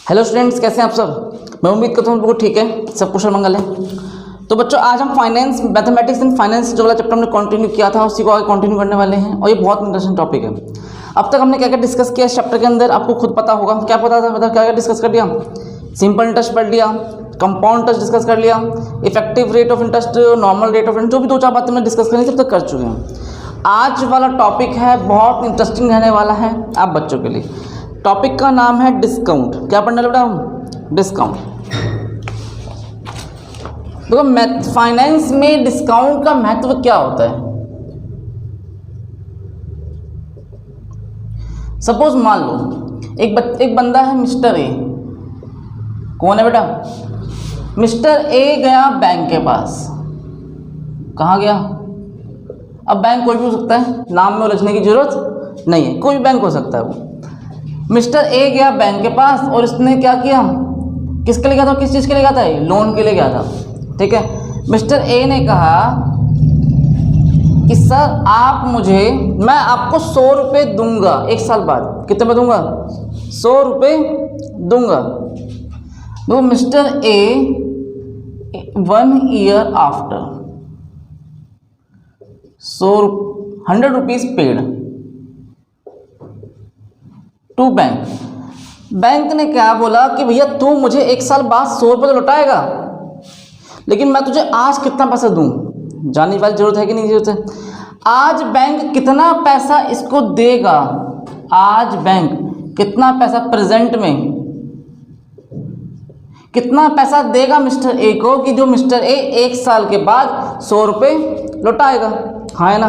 Hello students, कैसे हैं आप सब। मैं उम्मीद करता हूँ बिल्कुल ठीक है, सब कुशल मंगल है। तो बच्चों, आज हम फाइनेंस, मैथमेटिक्स एंड फाइनेंस जो वाला चैप्टर हमने कंटिन्यू किया था उसी को आगे कंटिन्यू करने वाले हैं, और ये बहुत इंटरेस्टिंग टॉपिक है। अब तक हमने क्या क्या डिस्कस किया इस चैप्टर के अंदर, आपको खुद पता होगा। क्या पता था, मतलब क्या क्या डिस्कस कर लिया। सिंपल इंटरेस्ट पढ़ लिया, कंपाउंड इंटरेस्ट डिस्कस कर लिया, effective rate of interest, normal rate of interest, जो भी दो चार बातें हमने डिस्कस करनी सब तक कर चुके हैं। आज वाला टॉपिक है बहुत इंटरेस्टिंग रहने वाला है आप बच्चों के लिए। टॉपिक का नाम है डिस्काउंट। क्या पढ़ने बेटा हम? डिस्काउंट। देखो, फाइनेंस में डिस्काउंट का महत्व क्या होता है। सपोज मान लो एक बंदा है मिस्टर ए। कौन है बेटा? मिस्टर ए गया बैंक के पास। कहाँ गया? अब बैंक कोई भी हो सकता है, नाम में उलझने की जरूरत नहीं है, कोई भी बैंक हो सकता है वो। मिस्टर ए गया बैंक के पास और इसने क्या किया, किसके लिए गया था, किस चीज़ के लिए गया था? लोन के लिए गया था। ठीक है। मिस्टर ए ने कहा कि सर आप मुझे, मैं आपको 100 रुपये दूंगा एक साल बाद। कितने में दूंगा? 100 रुपये दूंगा। तो mister A 1 year after 100 rupees paid to bank. Bank ने क्या बोला कि भैया तू मुझे एक साल बाद 100 रुपये तो लौटाएगा, लेकिन मैं तुझे आज कितना पैसा दूं। जानने वाली जरूरत है कि नहीं जरूरत है? आज बैंक कितना पैसा इसको देगा, आज बैंक कितना पैसा प्रेजेंट में कितना पैसा देगा मिस्टर ए को, कि जो मिस्टर ए एक साल के बाद 100 रुपये लौटाएगा। हाँ है ना।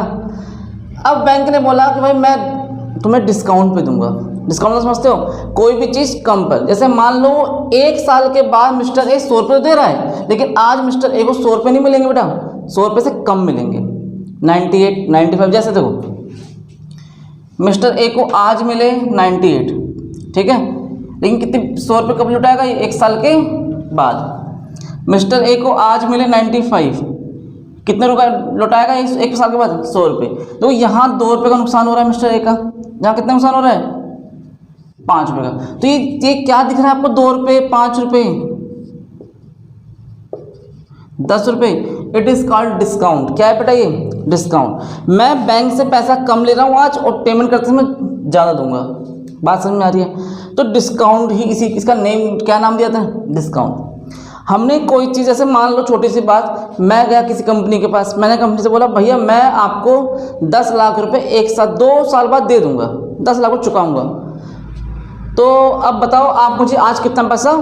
अब बैंक ने बोला कि भाई मैं तुम्हें डिस्काउंट पे दूंगा। डिस्काउंट समझते हो? कोई भी चीज़ कम पर। जैसे मान लो एक साल के बाद मिस्टर ए 100 रुपये दे रहा है, लेकिन आज मिस्टर ए को 100 रुपये नहीं मिलेंगे बेटा, 100 रुपये से कम मिलेंगे, 98, 95। जैसे देखो, मिस्टर ए को आज मिले 98, ठीक है, लेकिन कितने 100 रुपये कब लौटाएगा? एक साल के बाद। मिस्टर ए को आज मिले 95, कितने रुपये लौटाएगा एक साल के बाद? 100 रुपये। तो यहाँ 2 रुपये का नुकसान हो रहा है मिस्टर ए का। यहाँ कितना नुकसान हो रहा है? 5 रुपये का। तो ये क्या दिख रहा है आपको? 2 रुपये, 5 रुपये, 10 रुपये। It is called discount. क्या है बेटा ये? डिस्काउंट। मैं बैंक से पैसा कम ले रहा हूँ आज और पेमेंट करते समय ज़्यादा दूंगा। बात समझ में आ रही है? तो डिस्काउंट ही इसका नेम, क्या नाम दिया था? डिस्काउंट। हमने कोई चीज़, जैसे मान लो छोटी सी बात, मैं गया किसी कंपनी के पास, मैंने कंपनी से बोला भैया मैं आपको 10 लाख रुपए एक साथ 2 साल बाद दे दूंगा, 10 लाख रुपये चुकाऊंगा। तो अब बताओ आप मुझे आज कितना पैसा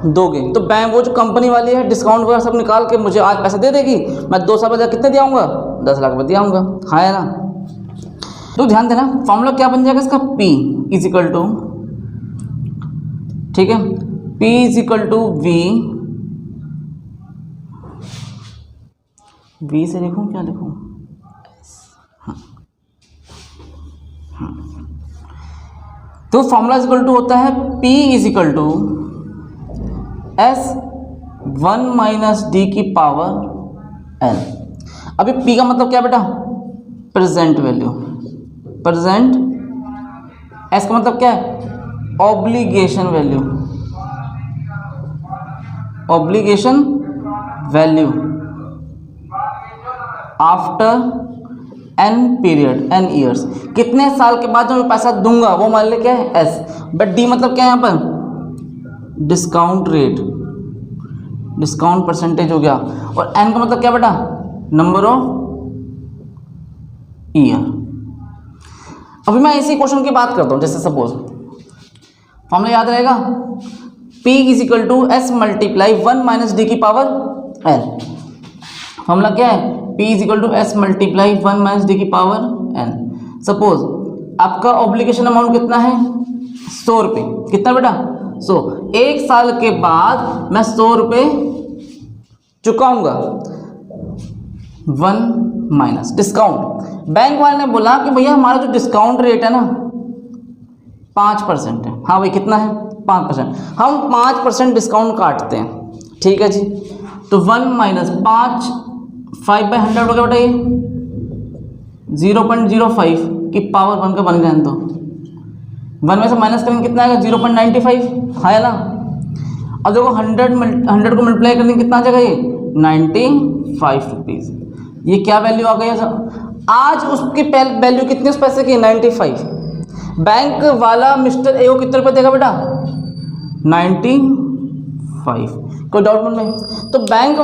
दोगे? तो बैंक, वो जो कंपनी वाली है, डिस्काउंट वगैरह सब निकाल के मुझे आज पैसा दे देगी। मैं 2 साल बाद कितने दिया आऊँगा? 10 लाख रुपये दिया आऊँगा। हाँ है ना। तो ध्यान देना, फॉर्मूला क्या बन जाएगा इसका? P इज इक्वल टू, ठीक है, P is equal to V से लिखूं, क्या लिखूं? तो फॉर्मूला इक्वल टू होता है P is equal to S1 minus D की पावर N। अभी P का मतलब क्या बेटा? Present value, present. S का मतलब क्या है? Obligation value, obligation value after n period, n years. कितने साल के बाद जो मैं पैसा दूंगा वो मान ले क्या है? S। बट D मतलब क्या है यहाँ पर? डिस्काउंट रेट, डिस्काउंट परसेंटेज हो गया। और N का मतलब क्या बेटा? Number of year. अभी मैं इसी क्वेश्चन की बात करता हूँ। जैसे सपोज फॉर्मूला याद रहेगा, P is equal to S multiply 1 minus D की पावर N। फॉर्मूला क्या है? P is equal to S multiply 1 minus D की पावर N। सपोज आपका ऑब्लिगेशन अमाउंट कितना है? 100 रुपये। कितना बेटा? 100। एक साल के बाद मैं 100 रुपये चुकाऊंगा। 1 माइनस डिस्काउंट। बैंक वाले ने बोला कि भैया हमारा जो डिस्काउंट रेट है ना 5% है। हाँ भाई, कितना है? 5%। हम 5% डिस्काउंट काटते हैं, ठीक है जी। तो 1 माइनस 5, 5/100 होगा बेटा, ये 0.05 की पावर 1 का बन गया। तो 1 में से माइनस करेंगे कितना आएगा? 0.95, है ना। अब देखो 100 को मल्टीप्लाई करने कितना आ जाएगा ये 95 रुपीज़। ये क्या वैल्यू आ गई है? आज उसकी वैल्यू कितनी उस पैसे की 95। बैंक वाला मिस्टर ए को कितने रुपये देगा बेटा 95। कोई डाउट मन में? तो बैंक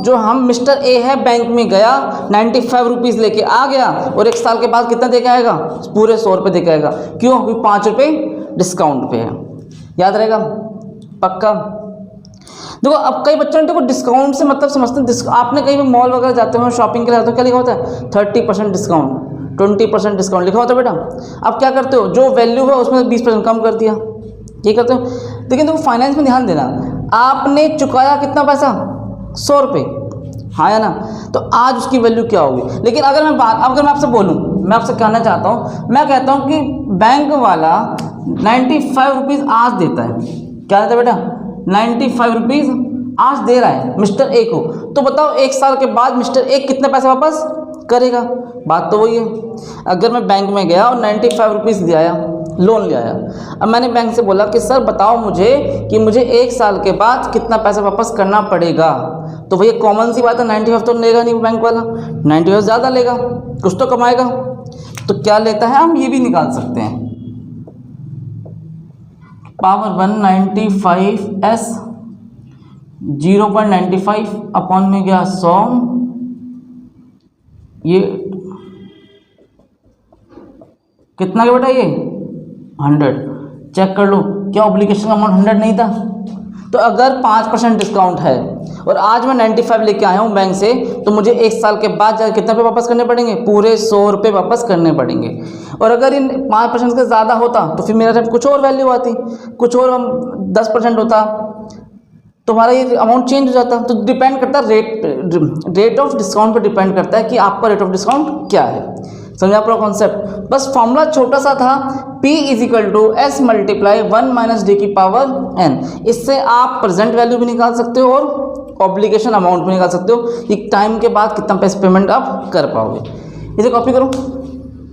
जो हम मिस्टर ए है बैंक में गया 95 रुपीज़ लेके आ गया और 1 साल के बाद कितना देके आएगा पूरे 100 रुपये देके आएगा। क्यों? क्योंकि 5 रुपये डिस्काउंट पे है। याद रहेगा पक्का? देखो अब कई बच्चों ने देखो डिस्काउंट से मतलब समझते हैं, आपने कहीं भी मॉल वगैरह जाते हो शॉपिंग के लिए, तो क्या लिखा होता है 30% डिस्काउंट 20% डिस्काउंट लिखा होता है बेटा। अब क्या करते हो जो वैल्यू है उसमें 20% कम कर दिया, ये करते हो। लेकिन देखो फाइनेंस में ध्यान देना, आपने चुकाया कितना पैसा 100 रुपये, हाँ या ना? तो आज उसकी वैल्यू क्या होगी। लेकिन अगर मैं आपसे बोलूँ, मैं आपसे कहना चाहता हूँ, मैं कहता हूँ कि बैंक वाला 95 रुपीज़ आज देता है। क्या देता है बेटा 95 रुपीज़ आज दे रहा है मिस्टर ए को। तो बताओ 1 साल के बाद मिस्टर ए कितने पैसे वापस करेगा? बात तो वही है। अगर मैं बैंक में गया और 95 रुपीज़ ले आया, लोन ले आया, अब मैंने बैंक से बोला कि सर बताओ मुझे कि मुझे 1 साल के बाद कितना पैसा वापस करना पड़ेगा, तो भैया कॉमन सी बात है 95 तो लेगा नहीं बैंक वाला, 95 ज़्यादा लेगा, कुछ तो कमाएगा। तो क्या लेता है हम ये भी निकाल सकते हैं, पावर 195s 0.95 अपॉन में गया 100, ये कितना का बेटा ये 100। चेक कर लो क्या ऑब्लिगेशन का अमाउंट 100 नहीं था? तो अगर 5% डिस्काउंट है और आज मैं 95 लेके आया हूँ बैंक से, तो मुझे 1 साल के बाद जाकर कितने पे वापस करने पड़ेंगे? पूरे 100 रुपये वापस करने पड़ेंगे। और अगर इन 5% से ज़्यादा होता तो फिर मेरा कुछ और वैल्यू आती, कुछ और 10% होता, तो हमारा ये अमाउंट चेंज हो जाता। तो डिपेंड करता है रेट ऑफ डिस्काउंट पर डिपेंड करता है कि आपका रेट ऑफ डिस्काउंट क्या है। समझा पूरा कॉन्सेप्ट? बस फॉर्मूला छोटा सा था, P = S × 1 - d की पावर n। इससे आप प्रेजेंट वैल्यू भी निकाल सकते हो और ऑब्लिगेशन अमाउंट भी निकाल सकते हो कि टाइम के बाद कितना पैसे पेमेंट आप कर पाओगे। इसे कॉपी करो।